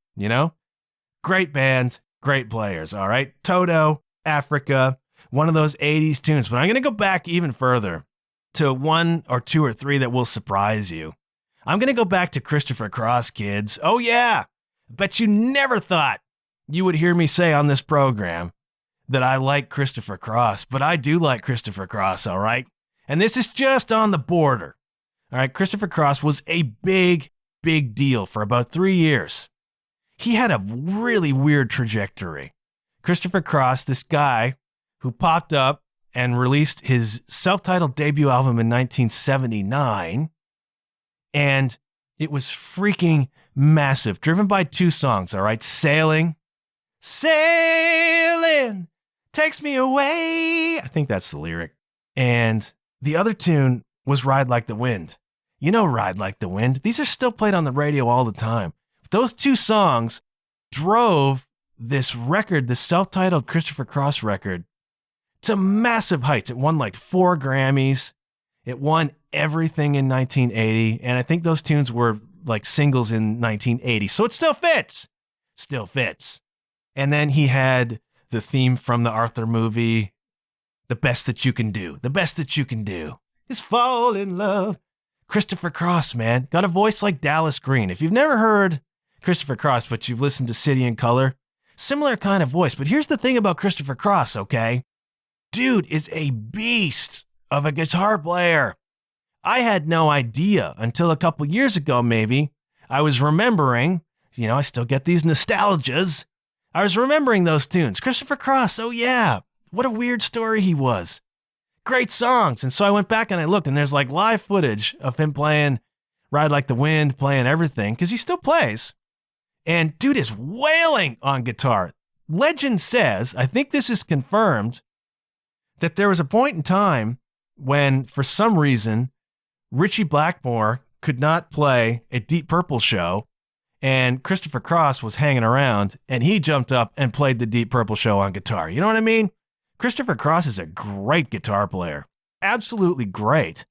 Great band, great players, all right? Toto, Africa, one of those 80s tunes. But I'm going to go back even further to one or two or three that will surprise you. I'm going to go back to Christopher Cross, kids. Oh, yeah. Bet you never thought you would hear me say on this program that I like Christopher Cross, but I do like Christopher Cross, all right? And this is just on the border. All right, Christopher Cross was a big, big deal for about 3 years. He had a really weird trajectory. Christopher Cross, this guy who popped up and released his self-titled debut album in 1979. And it was freaking massive, driven by two songs, all right? Sailing takes me away. I think that's the lyric. And the other tune was Ride Like the Wind. You know Ride Like the Wind. These are still played on the radio all the time. Those two songs drove this record, the self-titled Christopher Cross record, to massive heights. It won like 4 Grammys. It won everything in 1980. And I think those tunes were like singles in 1980. So it still fits. Still fits. And then he had the theme from the Arthur movie, The Best That You Can Do. The best that you can do is fall in love. Christopher Cross, man. Got a voice like Dallas Green. If you've never heard Christopher Cross, but you've listened to City and Color, similar kind of voice. But here's the thing about Christopher Cross, okay? Dude is a beast of a guitar player. I had no idea until a couple years ago, maybe. I was remembering, I still get these nostalgias. I was remembering those tunes. Christopher Cross, oh yeah, what a weird story he was. Great songs. And so I went back and I looked, and there's like live footage of him playing Ride Like the Wind, playing everything, because he still plays. And dude is wailing on guitar. Legend says, I think this is confirmed, that there was a point in time when, for some reason, Ritchie Blackmore could not play a Deep Purple show, and Christopher Cross was hanging around, and he jumped up and played the Deep Purple show on guitar. You know what I mean? Christopher Cross is a great guitar player. Absolutely great.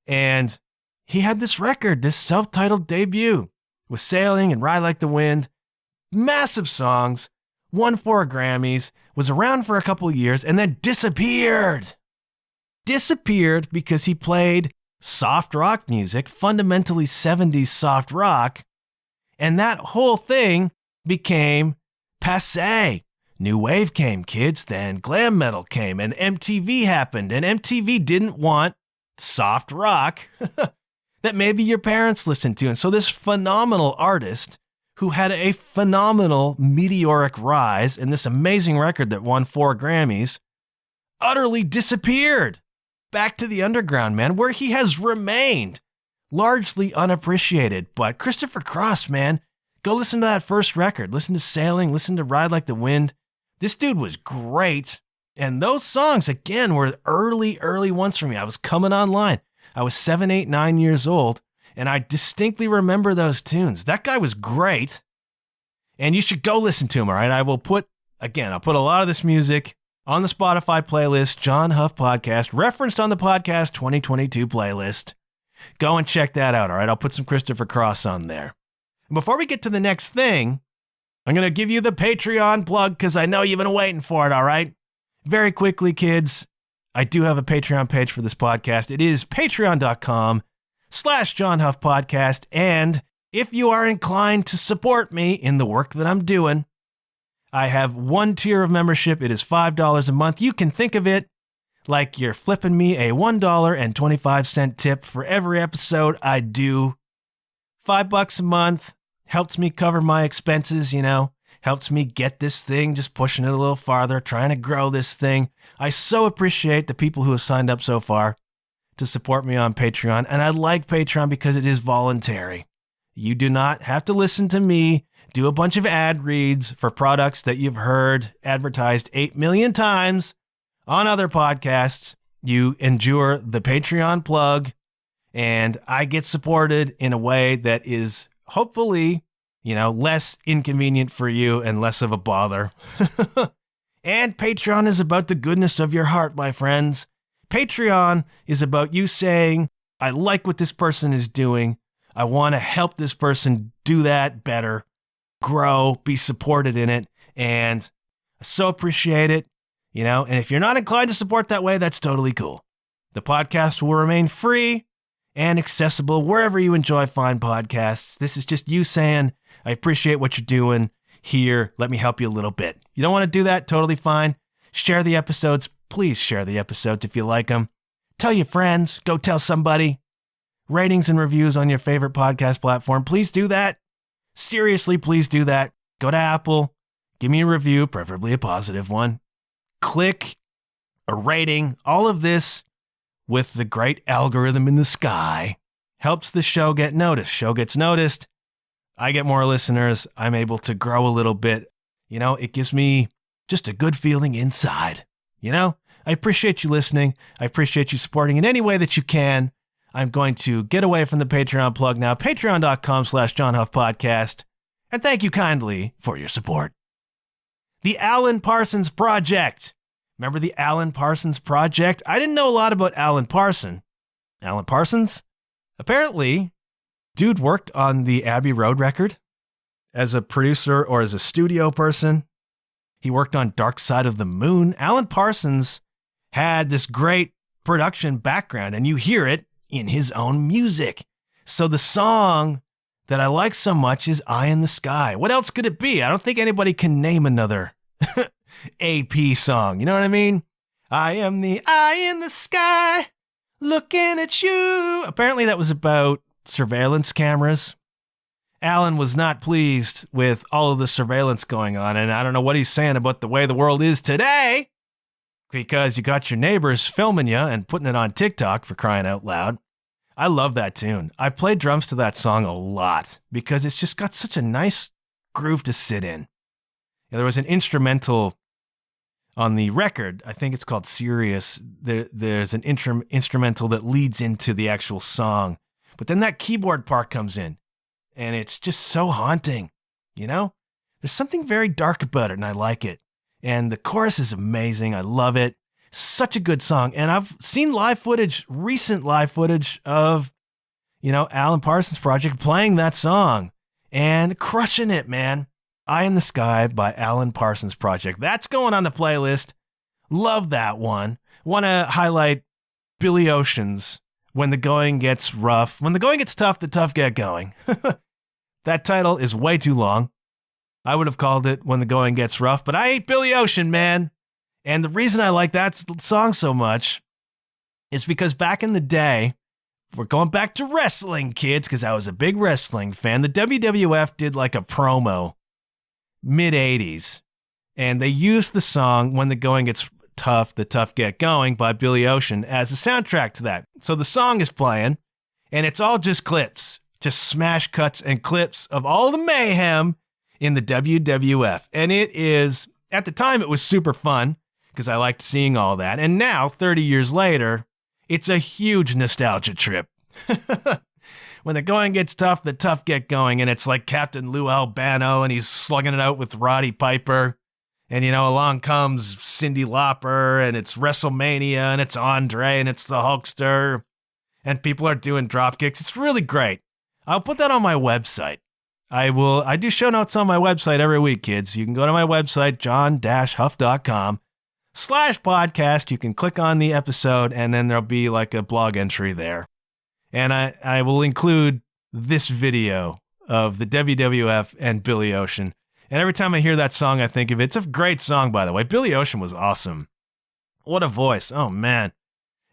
And he had this record, this self-titled debut with Sailing and Ride Like the Wind. Massive songs, won 4 Grammys, was around for a couple of years, and then disappeared. Disappeared because he played soft rock music, fundamentally 70s soft rock, and that whole thing became passé. New wave came, kids, then glam metal came, and MTV happened, and MTV didn't want soft rock that maybe your parents listened to. And so this phenomenal artist who had a phenomenal meteoric rise in this amazing record that won 4 Grammys utterly disappeared back to the underground, man, where he has remained largely unappreciated. But Christopher Cross, man, go listen to that first record. Listen to Sailing, listen to Ride Like the Wind. This dude was great. And those songs, again, were early ones for me. I was coming online. I was 7, 8, 9 years old, and I distinctly remember those tunes. That guy was great, and you should go listen to him, all right? I'll put a lot of this music on the Spotify playlist, John Huff Podcast, referenced on the Podcast 2022 playlist. Go and check that out, all right? I'll put some Christopher Cross on there. And before we get to the next thing, I'm going to give you the Patreon plug because I know you've been waiting for it, all right? Very quickly, kids, I do have a Patreon page for this podcast. It is patreon.com/John Huff Podcast. And if you are inclined to support me in the work that I'm doing, I have one tier of membership. It is $5 a month. You can think of it like you're flipping me a $1.25 tip for every episode I do. $5 a month helps me cover my expenses, helps me get this thing, just pushing it a little farther, trying to grow this thing. I so appreciate the people who have signed up so far to support me on Patreon. And I like Patreon because it is voluntary. You do not have to listen to me do a bunch of ad reads for products that you've heard advertised 8 million times on other podcasts. You endure the Patreon plug, and I get supported in a way that is hopefully, less inconvenient for you and less of a bother. And Patreon is about the goodness of your heart, my friends. Patreon is about you saying, I like what this person is doing. I want to help this person do that better, grow, be supported in it. And I so appreciate it, and if you're not inclined to support that way, that's totally cool. The podcast will remain free and accessible wherever you enjoy fine podcasts. This is just you saying, I appreciate what you're doing here. Let me help you a little bit. You don't want to do that? Totally fine. Share the episodes. Please share the episodes if you like them. Tell your friends. Go tell somebody. Ratings and reviews on your favorite podcast platform. Please do that. Seriously, please do that. Go to Apple. Give me a review, preferably a positive one. Click a rating, all of this with the great algorithm in the sky helps the show get noticed. Show gets noticed. I get more listeners. I'm able to grow a little bit. You know, it gives me just a good feeling inside. You know, I appreciate you listening. I appreciate you supporting in any way that you can. I'm going to get away from the Patreon plug now. Patreon.com/JohnHuffPodcast. And thank you kindly for your support. The Alan Parsons Project. Remember the Alan Parsons Project? I didn't know a lot about Alan Parsons. Alan Parsons? Apparently, dude worked on the Abbey Road record as a producer or as a studio person. He worked on Dark Side of the Moon. Alan Parsons had this great production background, and you hear it in his own music. So the song that I like so much is Eye in the Sky. What else could it be? I don't think anybody can name another AP song. You know what I mean? I am the eye in the sky looking at you. Apparently that was about surveillance cameras. Alan was not pleased with all of the surveillance going on, and I don't know what he's saying about the way the world is today, because you got your neighbors filming you and putting it on TikTok, for crying out loud. I love that tune. I played drums to that song a lot because it's just got such a nice groove to sit in. There was an instrumental on the record. I think it's called Serious. There's an instrumental that leads into the actual song. But then that keyboard part comes in, and it's just so haunting, you know? There's something very dark about it, and I like it. And the chorus is amazing. I love it. Such a good song. And I've seen recent live footage of, Alan Parsons Project playing that song and crushing it, man. Eye in the Sky by Alan Parsons Project. That's going on the playlist. Love that one. Want to highlight Billy Ocean's When the Going Gets Rough. When the Going Gets Tough, the Tough Get Going. That title is way too long. I would have called it When the Going Gets Rough, but I ain't Billy Ocean, man. And the reason I like that song so much is because back in the day, we're going back to wrestling, kids, because I was a big wrestling fan. The WWF did like a promo mid-'80s, and they used the song When the Going Gets Tough, the Tough Get Going by Billy Ocean as a soundtrack to that. So the song is playing, and it's all just clips, just smash cuts and clips of all the mayhem in the WWF. And it is, at the time, it was super fun because I liked seeing all that. And now, 30 years later, it's a huge nostalgia trip. When the going gets tough, the tough get going. And it's like Captain Lou Albano, and he's slugging it out with Roddy Piper. And, along comes Cyndi Lauper, and it's WrestleMania, and it's Andre, and it's the Hulkster. And people are doing drop kicks. It's really great. I'll put that on my website. I do show notes on my website every week, kids. You can go to my website, john-huff.com/podcast. You can click on the episode, and then there'll be like a blog entry there. And I will include this video of the WWF and Billy Ocean. And every time I hear that song, I think of it. It's a great song, by the way. Billy Ocean was awesome. What a voice. Oh, man.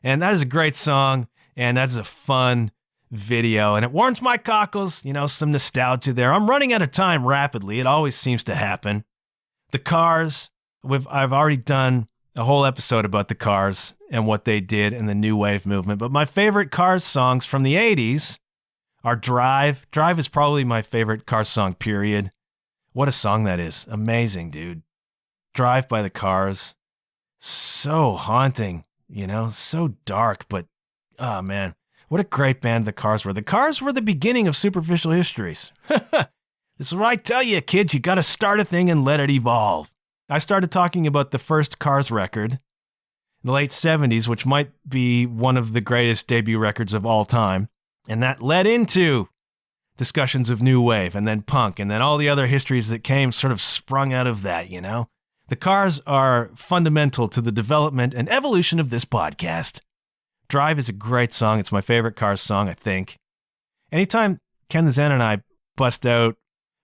And that is a great song, and that's a fun video. And it warms my cockles, some nostalgia there. I'm running out of time rapidly. It always seems to happen. The Cars. I've already done a whole episode about the Cars and what they did in the new wave movement. But my favorite Cars songs from the 80s are Drive. Drive is probably my favorite Cars song, period. What a song that is. Amazing, dude. Drive by the Cars. So haunting, so dark, but, oh, man. What a great band the Cars were. The Cars were the beginning of Superficial Histories. This is what I tell you, kids. You got to start a thing and let it evolve. I started talking about the first Cars record in the late 70s, which might be one of the greatest debut records of all time. And that led into discussions of new wave and then punk and then all the other histories that came sort of sprung out of that, The Cars are fundamental to the development and evolution of this podcast. Drive is a great song. It's my favorite Cars song, I think. Anytime Ken the Zen and I bust out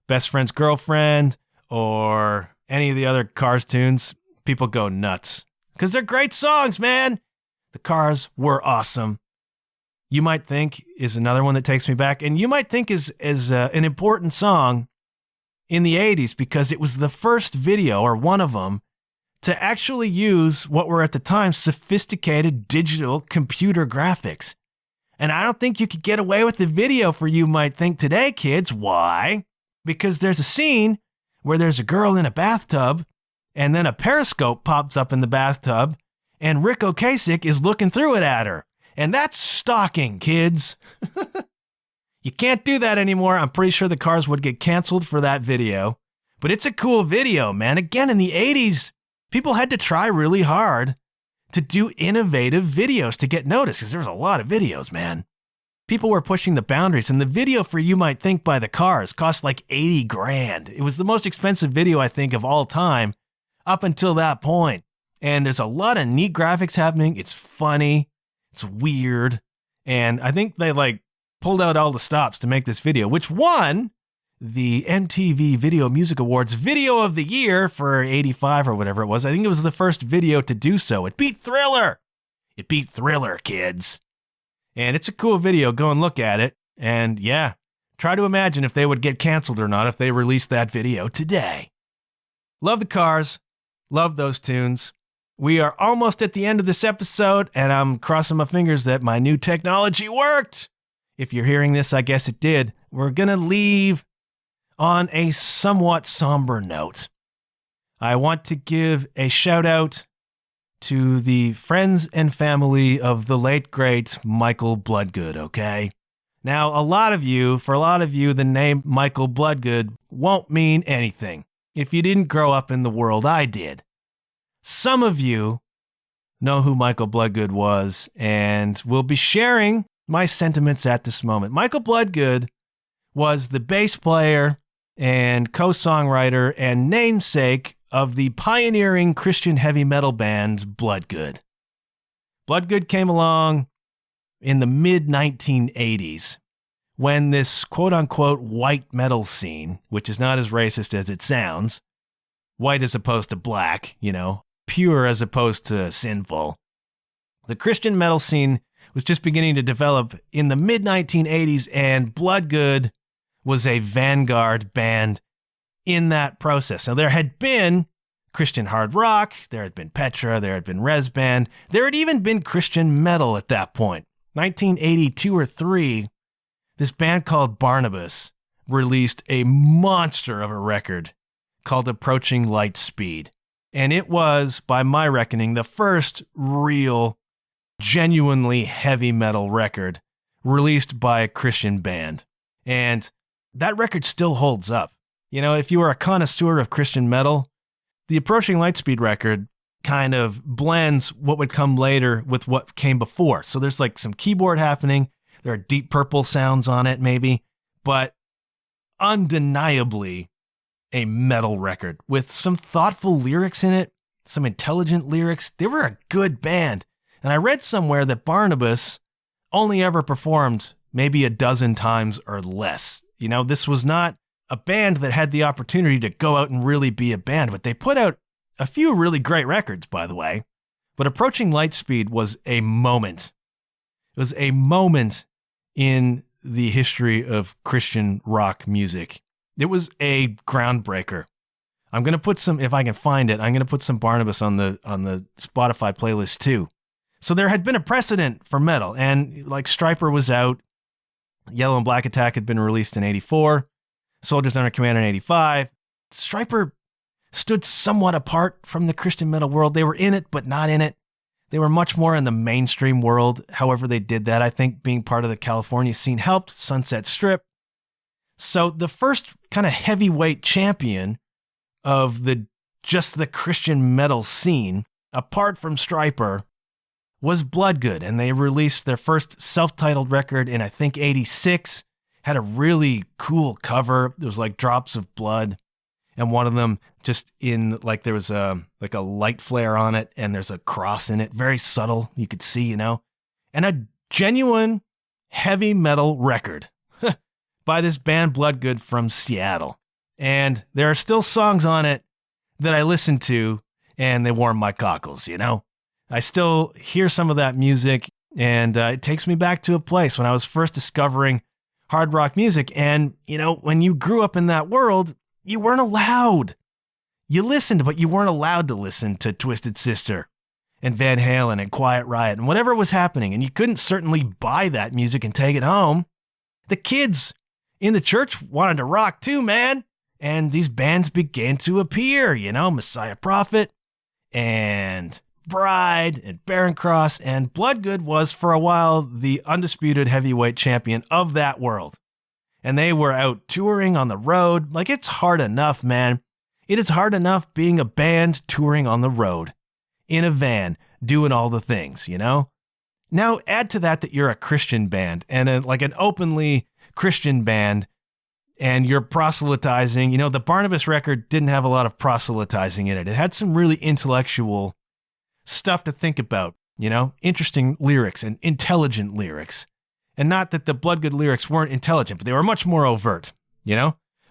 Best Friend's Girlfriend or any of the other Cars tunes, people go nuts. Because they're great songs, man. The Cars were awesome. You Might Think is another one that takes me back. And You Might Think is an important song in the 80s because it was the first video, or one of them, to actually use what were at the time sophisticated digital computer graphics. And I don't think you could get away with the video for You Might Think today, kids. Why? Because there's a scene where there's a girl in a bathtub, and then a periscope pops up in the bathtub, and Rick Ocasek is looking through it at her. And that's stalking, kids. You can't do that anymore. I'm pretty sure the Cars would get canceled for that video. But it's a cool video, man. Again, in the 80s, people had to try really hard to do innovative videos to get noticed, because there was a lot of videos, man. People were pushing the boundaries, and the video for You Might Think by the Cars cost like 80 grand. It was the most expensive video, I think, of all time up until that point. And there's a lot of neat graphics happening. It's funny. It's weird. And I think they pulled out all the stops to make this video, which won the MTV Video Music Awards Video of the Year for 85 or whatever it was. I think it was the first video to do so. It beat Thriller. It beat Thriller, kids. And it's a cool video. Go and look at it. And yeah, try to imagine if they would get canceled or not if they released that video today. Love the Cars. Love those tunes. We are almost at the end of this episode, and I'm crossing my fingers that my new technology worked. If you're hearing this, I guess it did. We're going to leave on a somewhat somber note. I want to give a shout out to the friends and family of the late, great Michael Bloodgood, okay? Now, for a lot of you, the name Michael Bloodgood won't mean anything if you didn't grow up in the world I did. Some of you know who Michael Bloodgood was and will be sharing my sentiments at this moment. Michael Bloodgood was the bass player and co-songwriter and namesake of the pioneering Christian heavy metal band Bloodgood. Bloodgood came along in the mid-1980s when this quote-unquote white metal scene, which is not as racist as it sounds, white as opposed to black, pure as opposed to sinful. The Christian metal scene was just beginning to develop in the mid-1980s, and Bloodgood was a vanguard band in that process. Now, there had been Christian hard rock, there had been Petra, there had been Res Band, there had even been Christian metal at that point. 1982 or 3, this band called Barnabas released a monster of a record called Approaching Light Speed. And it was, by my reckoning, the first real, genuinely heavy metal record released by a Christian band. And that record still holds up. If you were a connoisseur of Christian metal, the Approaching Lightspeed record kind of blends what would come later with what came before. So there's some keyboard happening. There are Deep Purple sounds on it, maybe, but undeniably a metal record with some thoughtful lyrics in it, some intelligent lyrics. They were a good band. And I read somewhere that Barnabas only ever performed maybe a dozen times or less. This was not a band that had the opportunity to go out and really be a band, but they put out a few really great records, by the way. But Approaching Lightspeed was a moment. It was a moment in the history of Christian rock music. It was a groundbreaker. I'm going to put some, if I can find it, I'm going to put some Barnabas on the Spotify playlist too. So there had been a precedent for metal, and Stryper was out. Yellow and Black Attack had been released in 84. Soldiers Under Command in 85. Stryper stood somewhat apart from the Christian metal world. They were in it, but not in it. They were much more in the mainstream world. However they did that, I think being part of the California scene helped. Sunset Strip. So the first kind of heavyweight champion of the Christian metal scene, apart from Stryper, was Bloodgood. And they released their first self-titled record in, I think, 86. Had a really cool cover. There was drops of blood. And one of them just in there was a light flare on it, and there's a cross in it. Very subtle. You could see, and a genuine heavy metal record by this band Bloodgood from Seattle. And there are still songs on it that I listen to, and they warm my cockles, I still hear some of that music, and it takes me back to a place when I was first discovering hard rock music. And, when you grew up in that world, you weren't allowed. You listened, but you weren't allowed to listen to Twisted Sister and Van Halen and Quiet Riot and whatever was happening. And you couldn't certainly buy that music and take it home. The kids in the church wanted to rock too, man. And these bands began to appear, Messiah Prophet and Bride and Barren Cross. And Bloodgood was for a while the undisputed heavyweight champion of that world. And they were out touring on the road. Like, it's hard enough, man. It is hard enough being a band touring on the road, in a van, doing all the things, Now add to that you're a Christian band and an openly Christian band, and you're proselytizing. The Barnabas record didn't have a lot of proselytizing in it. It had some really intellectual stuff to think about, interesting lyrics and intelligent lyrics. And not that the Bloodgood lyrics weren't intelligent, but they were much more overt,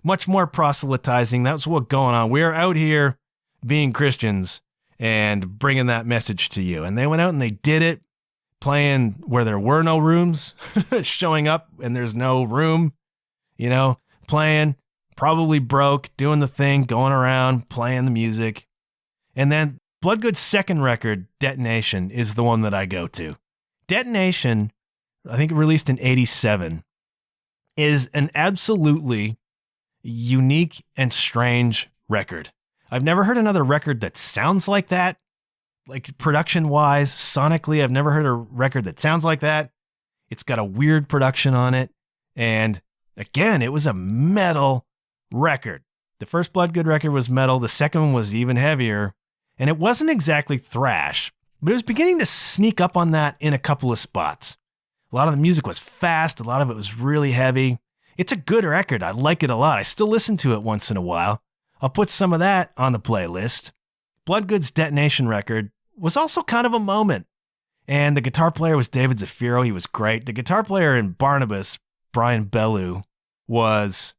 much more proselytizing. That's what's going on. We're out here being Christians and bringing that message to you. And they went out and they did it, playing where there were no rooms, showing up and there's no room, playing, probably broke, doing the thing, going around, playing the music. And then Bloodgood's second record, Detonation, is the one that I go to. Detonation, I think released in 87, is an absolutely unique and strange record. I've never heard another record that sounds like that. Like production-wise, sonically, I've never heard a record that sounds like that. It's got a weird production on it. And again, it was a metal record. The first Bloodgood record was metal. The second one was even heavier. And it wasn't exactly thrash, but it was beginning to sneak up on that in a couple of spots. A lot of the music was fast. A lot of it was really heavy. It's a good record. I like it a lot. I still listen to it once in a while. I'll put some of that on the playlist. Bloodgood's Detonation record was also kind of a moment. And the guitar player was David Zafiro. He was great. The guitar player in Barnabas, Brian Bellew, was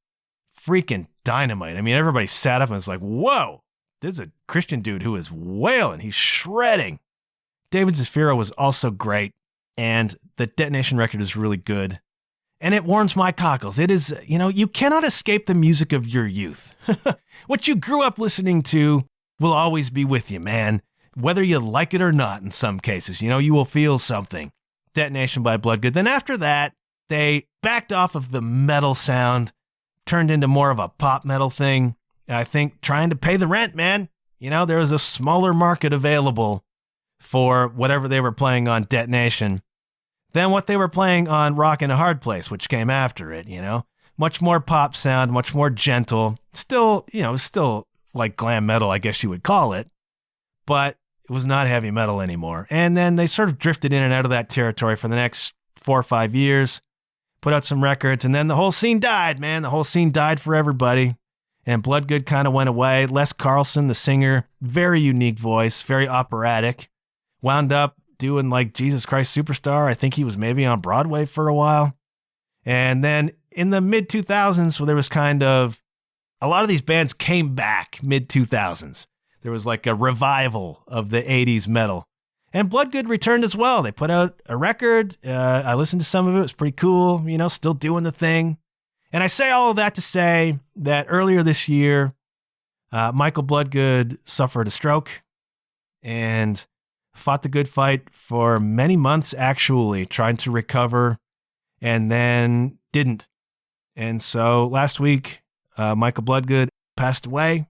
freaking dynamite. I mean, everybody sat up and was like, whoa, there's a Christian dude who is wailing. He's shredding. David Zafiro was also great. And the Detonation record is really good. And it warms my cockles. It is, you cannot escape the music of your youth. What you grew up listening to will always be with you, man. Whether you like it or not in some cases, you will feel something. Detonation by Bloodgood. Then after that, they backed off of the metal sound, turned into more of a pop metal thing. I think trying to pay the rent, man. There was a smaller market available for whatever they were playing on Detonation than what they were playing on Rockin' a Hard Place, which came after it, Much more pop sound, much more gentle. Still, still like glam metal, I guess you would call it. But it was not heavy metal anymore. And then they sort of drifted in and out of that territory for the next 4 or 5 years, put out some records, and then the whole scene died, man. The whole scene died for everybody. And Bloodgood kind of went away. Les Carlson, the singer, very unique voice, very operatic, wound up doing like Jesus Christ Superstar. I think he was maybe on Broadway for a while. And then in the mid-2000s, where there was kind of, a lot of these bands came back mid-2000s. There was like a revival of the 80s metal. And Bloodgood returned as well. They put out a record. I listened to some of it. It was pretty cool, still doing the thing. And I say all of that to say that earlier this year, Michael Bloodgood suffered a stroke and fought the good fight for many months, actually, trying to recover, and then didn't. And so last week, Michael Bloodgood passed away,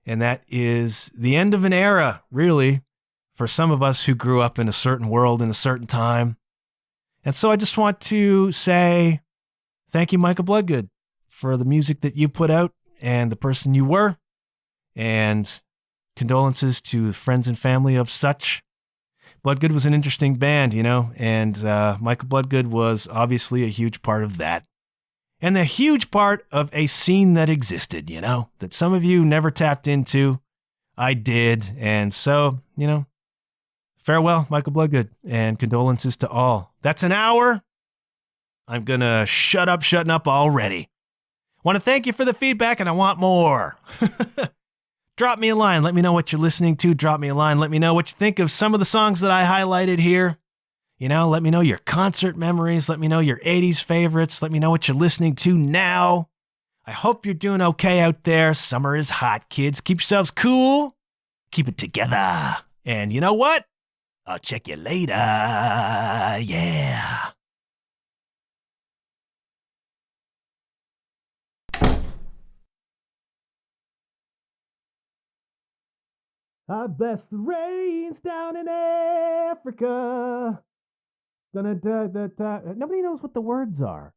and that is the end of an era, really, for some of us who grew up in a certain world in a certain time. And so I just want to say thank you, Michael Bloodgood, for the music that you put out and the person you were, and condolences to the friends and family of such. Bloodgood was an interesting band, and Michael Bloodgood was obviously a huge part of that. And a huge part of a scene that existed, that some of you never tapped into. I did. And so, farewell, Michael Bloodgood, and condolences to all. That's an hour. I'm going to shutting up already. Want to thank you for the feedback, and I want more. Drop me a line. Let me know what you're listening to. Drop me a line. Let me know what you think of some of the songs that I highlighted here. Let me know your concert memories. Let me know your 80s favorites. Let me know what you're listening to now. I hope you're doing okay out there. Summer is hot, kids. Keep yourselves cool. Keep it together. And you know what? I'll check you later. Yeah. I bless the rains down in Africa. Nobody knows what the words are.